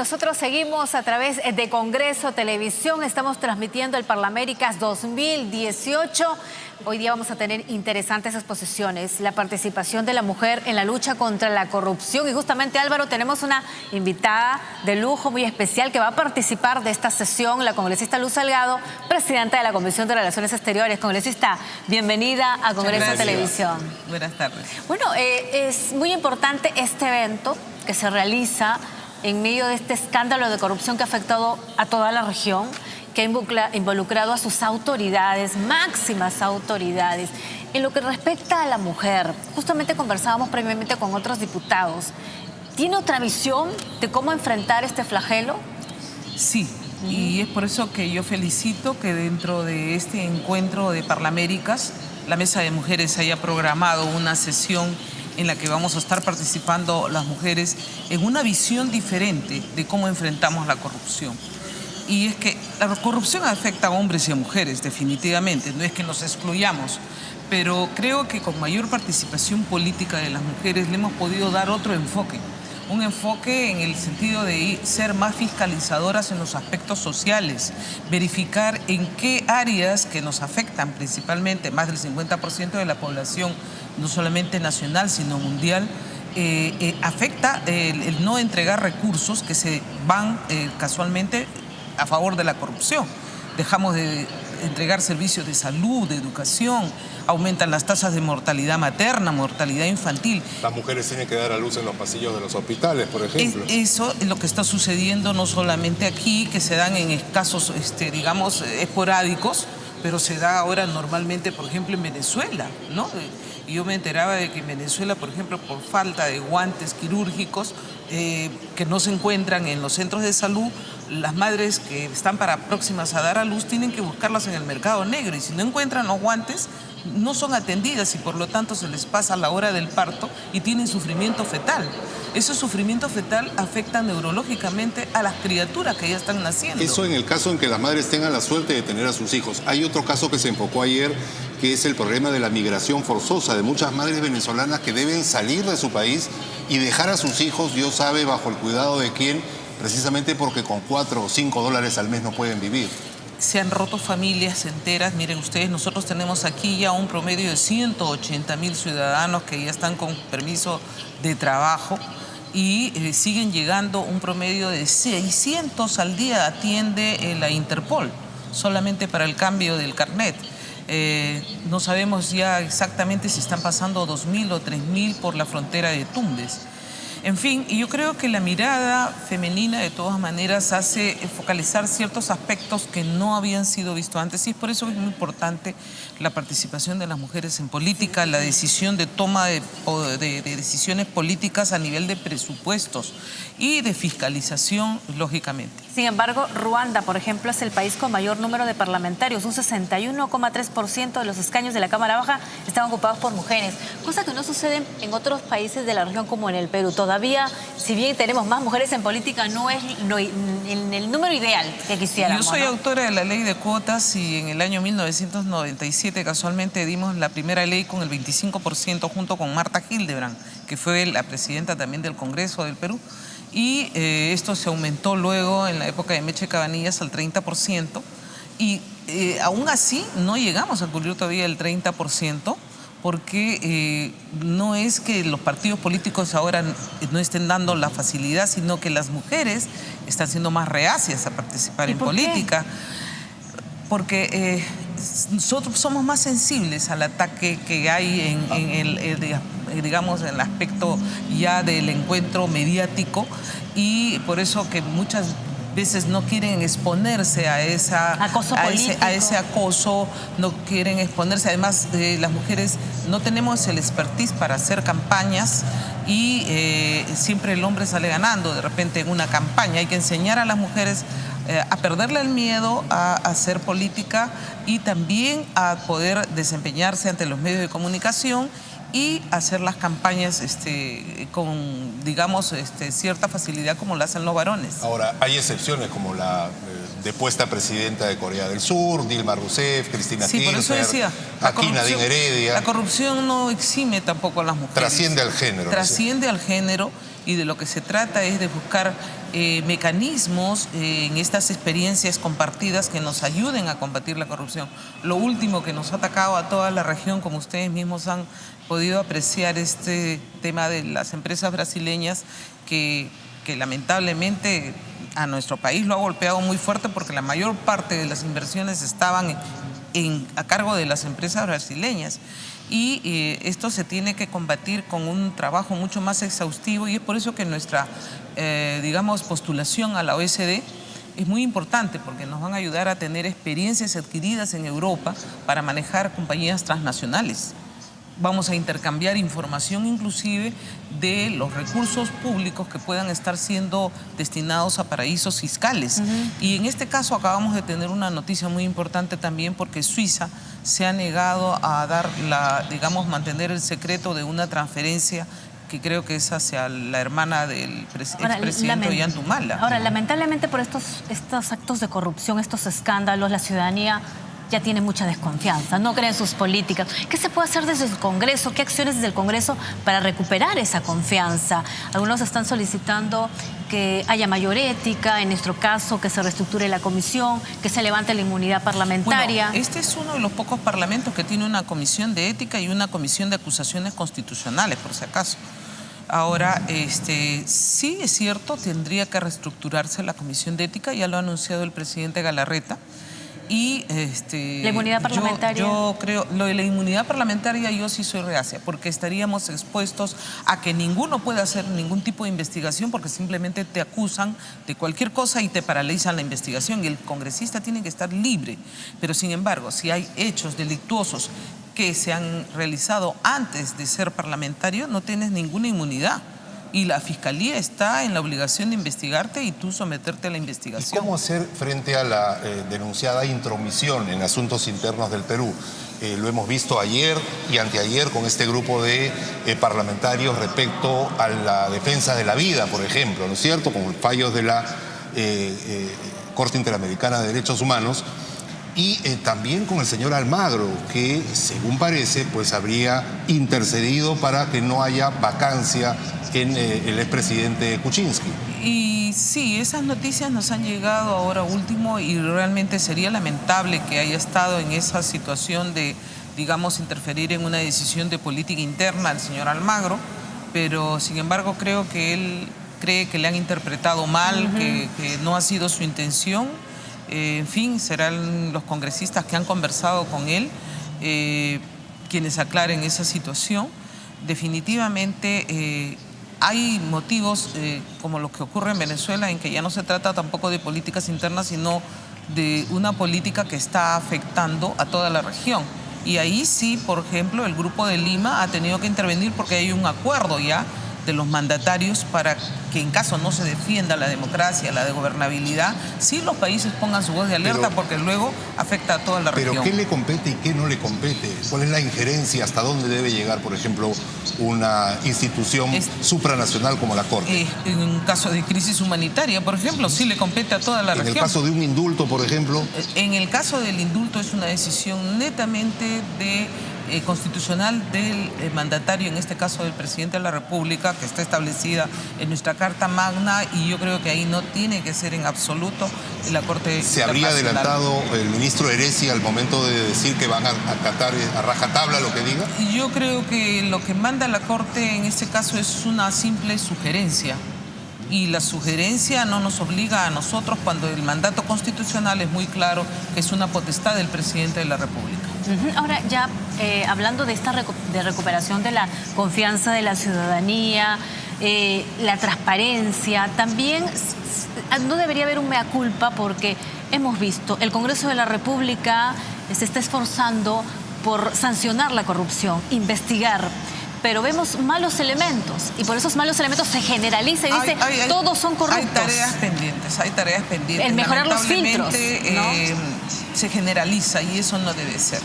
nosotros seguimos a través de Congreso Televisión. Estamos transmitiendo el Parlaméricas 2018. Hoy día vamos a tener interesantes exposiciones. La participación de la mujer en la lucha contra la corrupción. Y justamente, Álvaro, tenemos una invitada de lujo muy especial que va a participar de esta sesión, la congresista Luz Salgado, presidenta de la Comisión de Relaciones Exteriores. Congresista, bienvenida a Congreso Televisión. Buenas tardes. Bueno, es muy importante este evento que se realiza en medio de este escándalo de corrupción que ha afectado a toda la región, que ha involucrado a sus autoridades, máximas autoridades. En lo que respecta a la mujer, justamente conversábamos previamente con otros diputados. ¿Tiene otra visión de cómo enfrentar este flagelo? Sí, y es por eso que yo felicito que dentro de este encuentro de Parlaméricas, la Mesa de Mujeres haya programado una sesión en la que vamos a estar participando las mujeres en una visión diferente de cómo enfrentamos la corrupción. Y es que la corrupción afecta a hombres y a mujeres, definitivamente, no es que nos excluyamos, pero creo que con mayor participación política de las mujeres le hemos podido dar otro enfoque. Un enfoque en el sentido de ser más fiscalizadoras en los aspectos sociales, verificar en qué áreas que nos afectan principalmente, más del 50% de la población, no solamente nacional, sino mundial, afecta el no entregar recursos que se van casualmente a favor de la corrupción. Dejamos de entregar servicios de salud, de educación, aumentan las tasas de mortalidad materna, mortalidad infantil. Las mujeres tienen que dar a luz en los pasillos de los hospitales, por ejemplo. Eso es lo que está sucediendo no solamente aquí, que se dan en casos, digamos, esporádicos, pero se da ahora normalmente, por ejemplo, en Venezuela, ¿no? Y yo me enteraba de que en Venezuela, por ejemplo, por falta de guantes quirúrgicos que no se encuentran en los centros de salud, las madres que están próximas a dar a luz tienen que buscarlas en el mercado negro y si no encuentran los guantes no son atendidas y por lo tanto se les pasa la hora del parto y tienen sufrimiento fetal. Ese sufrimiento fetal afecta neurológicamente a las criaturas que ya están naciendo. Eso en el caso en que las madres tengan la suerte de tener a sus hijos. Hay otro caso que se enfocó ayer, que es el problema de la migración forzosa de muchas madres venezolanas que deben salir de su país y dejar a sus hijos, Dios sabe, bajo el cuidado de quién, precisamente porque con $4 o $5 al mes no pueden vivir. Se han roto familias enteras. Miren ustedes, nosotros tenemos aquí ya un promedio de 180.000 ciudadanos que ya están con permiso de trabajo y siguen llegando un promedio de 600 al día atiende la Interpol, solamente para el cambio del carnet. No sabemos ya exactamente si están pasando 2.000 o 3.000 por la frontera de Tumbes. En fin, y yo creo que la mirada femenina de todas maneras hace focalizar ciertos aspectos que no habían sido vistos antes y es por eso que es muy importante la participación de las mujeres en política, la decisión de toma de decisiones políticas a nivel de presupuestos y de fiscalización, lógicamente. Sin embargo, Ruanda, por ejemplo, es el país con mayor número de parlamentarios. Un 61,3% de los escaños de la Cámara Baja están ocupados por mujeres, cosa que no sucede en otros países de la región como en el Perú. Todavía, si bien tenemos más mujeres en política, no es en el número ideal que quisiéramos. Yo soy ¿no? autora de la ley de cuotas y en el año 1997 casualmente dimos la primera ley con el 25% junto con Marta Hildebrand, que fue la presidenta también del Congreso del Perú. Y esto se aumentó luego en la época de Meche Cabanillas al 30% y aún así no llegamos a cubrir todavía el 30% porque no es que los partidos políticos ahora no estén dando la facilidad, sino que las mujeres están siendo más reacias a participar en política. Porque nosotros somos más sensibles al ataque que hay en el aspecto ya del encuentro mediático y por eso que muchas veces no quieren exponerse a ese acoso, no quieren exponerse. Además, las mujeres no tenemos el expertise para hacer campañas y siempre el hombre sale ganando de repente en una campaña. Hay que enseñar a las mujeres a perderle el miedo a hacer política y también a poder desempeñarse ante los medios de comunicación y hacer las campañas con, digamos, cierta facilidad como lo hacen los varones. Ahora, hay excepciones como la depuesta presidenta de Corea del Sur, Dilma Rousseff, Cristina Kirchner, por eso decía, aquí Nadine Heredia. La corrupción no exime tampoco a las mujeres. Trasciende al género. Trasciende al género y de lo que se trata es de buscar mecanismos en estas experiencias compartidas que nos ayuden a combatir la corrupción. Lo último que nos ha atacado a toda la región, como ustedes mismos han podido apreciar, este tema de las empresas brasileñas que lamentablemente a nuestro país lo ha golpeado muy fuerte porque la mayor parte de las inversiones estaban a cargo de las empresas brasileñas. Y esto se tiene que combatir con un trabajo mucho más exhaustivo y es por eso que nuestra, digamos, postulación a la OECD es muy importante porque nos van a ayudar a tener experiencias adquiridas en Europa para manejar compañías transnacionales. Vamos a intercambiar información inclusive de los recursos públicos que puedan estar siendo destinados a paraísos fiscales. Y en este caso acabamos de tener una noticia muy importante también porque Suiza se ha negado a dar digamos, mantener el secreto de una transferencia que creo que es hacia la hermana del expresidente Ollanta Humala. Ahora, lamentablemente por estos actos de corrupción, estos escándalos, la ciudadanía ya tiene mucha desconfianza, no cree en sus políticas. ¿Qué se puede hacer desde el Congreso? ¿Qué acciones desde el Congreso para recuperar esa confianza? Algunos están solicitando que haya mayor ética, en nuestro caso, que se reestructure la comisión, que se levante la inmunidad parlamentaria. Bueno, este es uno de los pocos parlamentos que tiene una comisión de ética y una comisión de acusaciones constitucionales, por si acaso. Ahora, sí es cierto, tendría que reestructurarse la comisión de ética, ya lo ha anunciado el presidente Galarreta. Y la inmunidad parlamentaria. Yo creo, lo de la inmunidad parlamentaria yo sí soy reacia, porque estaríamos expuestos a que ninguno pueda hacer ningún tipo de investigación porque simplemente te acusan de cualquier cosa y te paralizan la investigación y el congresista tiene que estar libre. Pero sin embargo, si hay hechos delictuosos que se han realizado antes de ser parlamentario, no tienes ninguna inmunidad. Y la Fiscalía está en la obligación de investigarte y tú someterte a la investigación. ¿Y cómo hacer frente a la denunciada intromisión en asuntos internos del Perú? Lo hemos visto ayer y anteayer con este grupo de parlamentarios respecto a la defensa de la vida, por ejemplo, ¿no es cierto? Con fallos de la Corte Interamericana de Derechos Humanos. Y también con el señor Almagro, que según parece, pues habría intercedido para que no haya vacancia en el expresidente Kuczynski. Y sí, esas noticias nos han llegado ahora último y realmente sería lamentable que haya estado en esa situación de, digamos, interferir en una decisión de política interna al señor Almagro, pero sin embargo creo que él cree que le han interpretado mal, que no ha sido su intención. En fin, serán los congresistas que han conversado con él quienes aclaren esa situación. Definitivamente hay motivos como lo que ocurre en Venezuela, en que ya no se trata tampoco de políticas internas, sino de una política que está afectando a toda la región. Y ahí sí, por ejemplo, el Grupo de Lima ha tenido que intervenir porque hay un acuerdo ya de los mandatarios para que en caso no se defienda la democracia, la de gobernabilidad, sí los países pongan su voz de alerta porque luego afecta a toda la región. Pero ¿qué le compete y qué no le compete? ¿Cuál es la injerencia? ¿Hasta dónde debe llegar, por ejemplo, una institución supranacional como la Corte? En un caso de crisis humanitaria, por ejemplo, sí le compete a toda la región. ¿En el caso de un indulto, por ejemplo? En el caso del indulto es una decisión netamente constitucional del mandatario, en este caso del presidente de la República, que está establecida en nuestra Carta Magna, y yo creo que ahí no tiene que ser en absoluto la Corte. ¿Se habría adelantado el ministro Heresia al momento de decir que van a acatar a rajatabla lo que diga? Yo creo que lo que manda la Corte en este caso es una simple sugerencia. Y la sugerencia no nos obliga a nosotros cuando el mandato constitucional es muy claro que es una potestad del presidente de la República. Ahora ya hablando de esta de recuperación de la confianza de la ciudadanía, la transparencia, también no debería haber un mea culpa porque hemos visto el Congreso de la República se está esforzando por sancionar la corrupción, investigar. Pero vemos malos elementos y por esos malos elementos se generaliza y dice todos son corruptos. Hay tareas pendientes. El mejorar los filtros, ¿no? Se generaliza y eso no debe ser.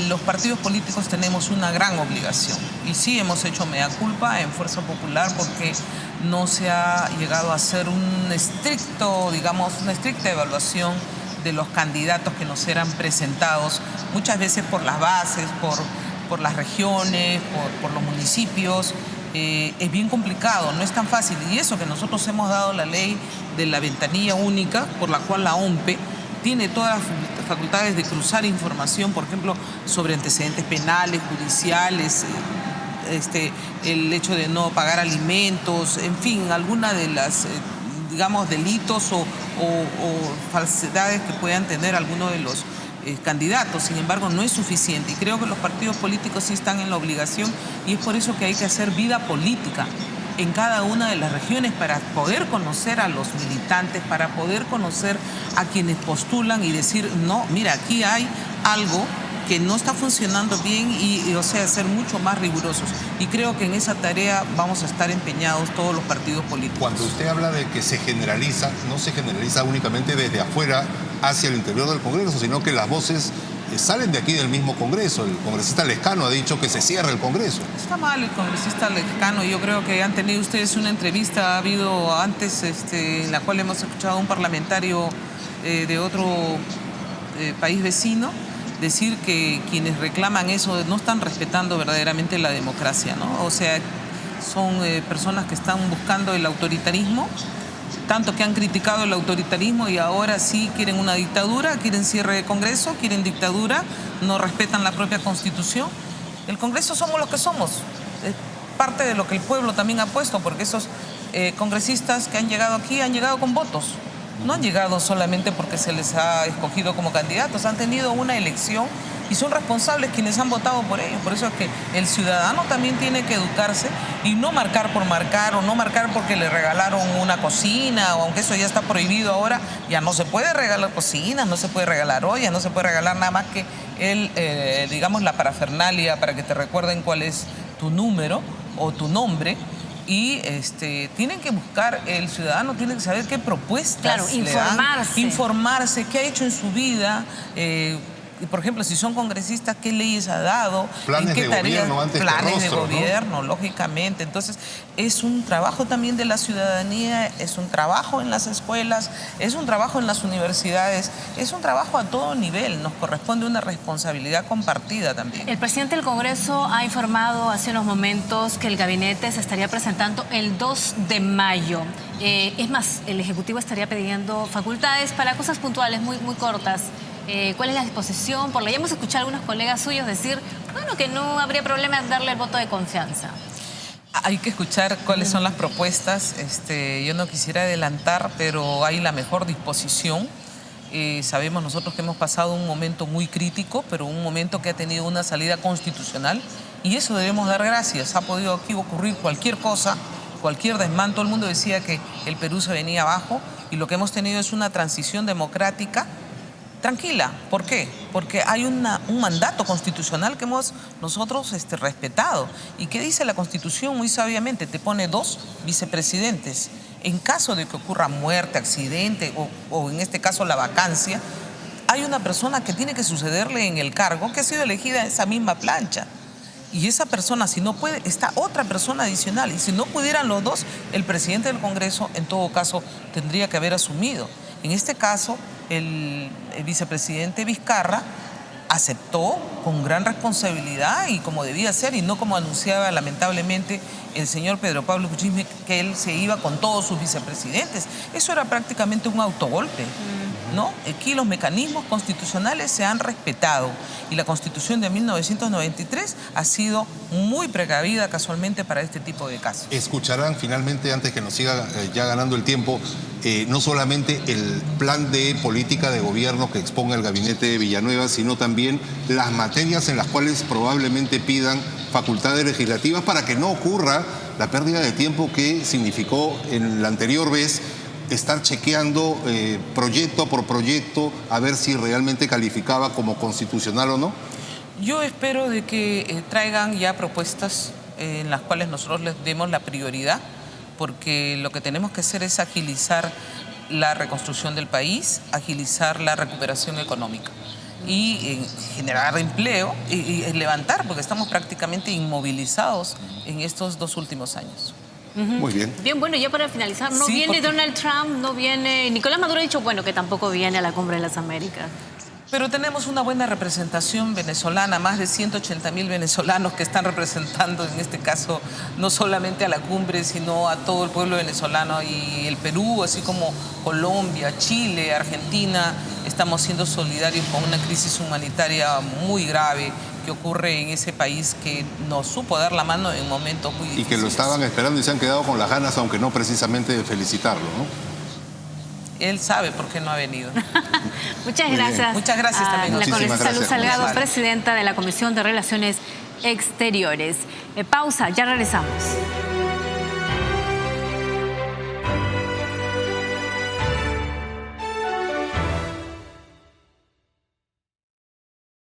Los partidos políticos tenemos una gran obligación y sí hemos hecho mea culpa en Fuerza Popular porque no se ha llegado a hacer una estricta evaluación de los candidatos que nos eran presentados, muchas veces por las bases, por las regiones, por los municipios, es bien complicado, no es tan fácil. Y eso que nosotros hemos dado la ley de la ventanilla única, por la cual la OMPE tiene todas las facultades de cruzar información, por ejemplo, sobre antecedentes penales, judiciales, el hecho de no pagar alimentos, en fin, alguna de las, digamos, delitos o falsedades que puedan tener alguno de los candidatos. Sin embargo, no es suficiente y creo que los partidos políticos sí están en la obligación y es por eso que hay que hacer vida política en cada una de las regiones para poder conocer a los militantes, para poder conocer a quienes postulan y decir, no, mira, aquí hay algo que no está funcionando bien y o sea, ser mucho más rigurosos. Y creo que en esa tarea vamos a estar empeñados todos los partidos políticos. Cuando usted habla de que se generaliza, no se generaliza únicamente desde afuera hacia el interior del Congreso, sino que las voces salen de aquí del mismo Congreso. El congresista Lescano ha dicho que se cierra el Congreso. Está mal el congresista Lescano. Yo creo que han tenido ustedes una entrevista, ha habido antes, en la cual hemos escuchado a un parlamentario de otro país vecino decir que quienes reclaman eso no están respetando verdaderamente la democracia, ¿no? O sea, son personas que están buscando el autoritarismo, tanto que han criticado el autoritarismo y ahora sí quieren una dictadura, quieren cierre de Congreso, quieren dictadura, no respetan la propia Constitución. El Congreso somos los que somos, es parte de lo que el pueblo también ha puesto, porque esos congresistas que han llegado aquí han llegado con votos. No han llegado solamente porque se les ha escogido como candidatos, han tenido una elección y son responsables quienes han votado por ellos. Por eso es que el ciudadano también tiene que educarse y no marcar por marcar o no marcar porque le regalaron una cocina, o aunque eso ya está prohibido ahora, ya no se puede regalar cocinas, no se puede regalar ollas, no se puede regalar nada más que digamos, la parafernalia para que te recuerden cuál es tu número o tu nombre. Y tienen que buscar, el ciudadano tiene que saber qué propuestas le dan, informarse, qué ha hecho en su vida, por ejemplo, si son congresistas, qué leyes ha dado, planes en qué de tareas, gobierno antes planes que rostro, de gobierno, ¿no? Lógicamente. Entonces, es un trabajo también de la ciudadanía, es un trabajo en las escuelas, es un trabajo en las universidades, es un trabajo a todo nivel, nos corresponde una responsabilidad compartida también. El presidente del Congreso ha informado hace unos momentos que el gabinete se estaría presentando el 2 de mayo. Es más, el Ejecutivo estaría pidiendo facultades para cosas puntuales muy, muy cortas. ¿Cuál es la disposición? Por la ya hemos escuchado a algunos colegas suyos decir, bueno, que no habría problema en darle el voto de confianza. Hay que escuchar cuáles son las propuestas. Yo no quisiera adelantar, pero hay la mejor disposición. Sabemos nosotros que hemos pasado un momento muy crítico, pero un momento que ha tenido una salida constitucional y eso debemos dar gracias. Ha podido aquí ocurrir cualquier cosa, cualquier desmán. Todo el mundo decía que el Perú se venía abajo y lo que hemos tenido es una transición democrática tranquila. ¿Por qué? Porque hay un mandato constitucional que hemos nosotros respetado. ¿Y qué dice la Constitución? Muy sabiamente, te pone 2 vicepresidentes. En caso de que ocurra muerte, accidente o en este caso la vacancia, hay una persona que tiene que sucederle en el cargo que ha sido elegida en esa misma plancha. Y esa persona, si no puede, está otra persona adicional. Y si no pudieran los dos, el presidente del Congreso, en todo caso, tendría que haber asumido. En este caso, el vicepresidente Vizcarra aceptó con gran responsabilidad y como debía ser, y no como anunciaba lamentablemente el señor Pedro Pablo Kuczynski, que él se iba con todos sus vicepresidentes. Eso era prácticamente un autogolpe, ¿no? Aquí los mecanismos constitucionales se han respetado y la Constitución de 1993 ha sido muy precavida casualmente para este tipo de casos. Escucharán finalmente, antes que nos siga ya ganando el tiempo, no solamente el plan de política de gobierno que exponga el gabinete de Villanueva, sino también las materias en las cuales probablemente pidan facultades legislativas para que no ocurra la pérdida de tiempo que significó en la anterior vez estar chequeando proyecto por proyecto a ver si realmente calificaba como constitucional o no. Yo espero de que traigan ya propuestas en las cuales nosotros les demos la prioridad, porque lo que tenemos que hacer es agilizar la reconstrucción del país, agilizar la recuperación económica y generar empleo y levantar, porque estamos prácticamente inmovilizados en estos 2 últimos años. Muy bien. Bien, bueno, ya para finalizar, no Sí, viene porque Donald Trump, no viene... Nicolás Maduro ha dicho, bueno, que tampoco viene a la Cumbre de las Américas. Pero tenemos una buena representación venezolana, más de 180.000 venezolanos que están representando, en este caso, no solamente a la cumbre, sino a todo el pueblo venezolano y el Perú, así como Colombia, Chile, Argentina. Estamos siendo solidarios con una crisis humanitaria muy grave que ocurre en ese país que nos supo dar la mano en momentos muy difíciles. Y que lo estaban esperando y se han quedado con las ganas, aunque no precisamente de felicitarlo, ¿no? Él sabe por qué no ha venido. Muchas Muy bien. gracias. Muchas gracias también. La Muchísimas congresista Luz gracias, Salgado, congresista. presidenta de la Comisión de Relaciones Exteriores. Pausa, ya regresamos.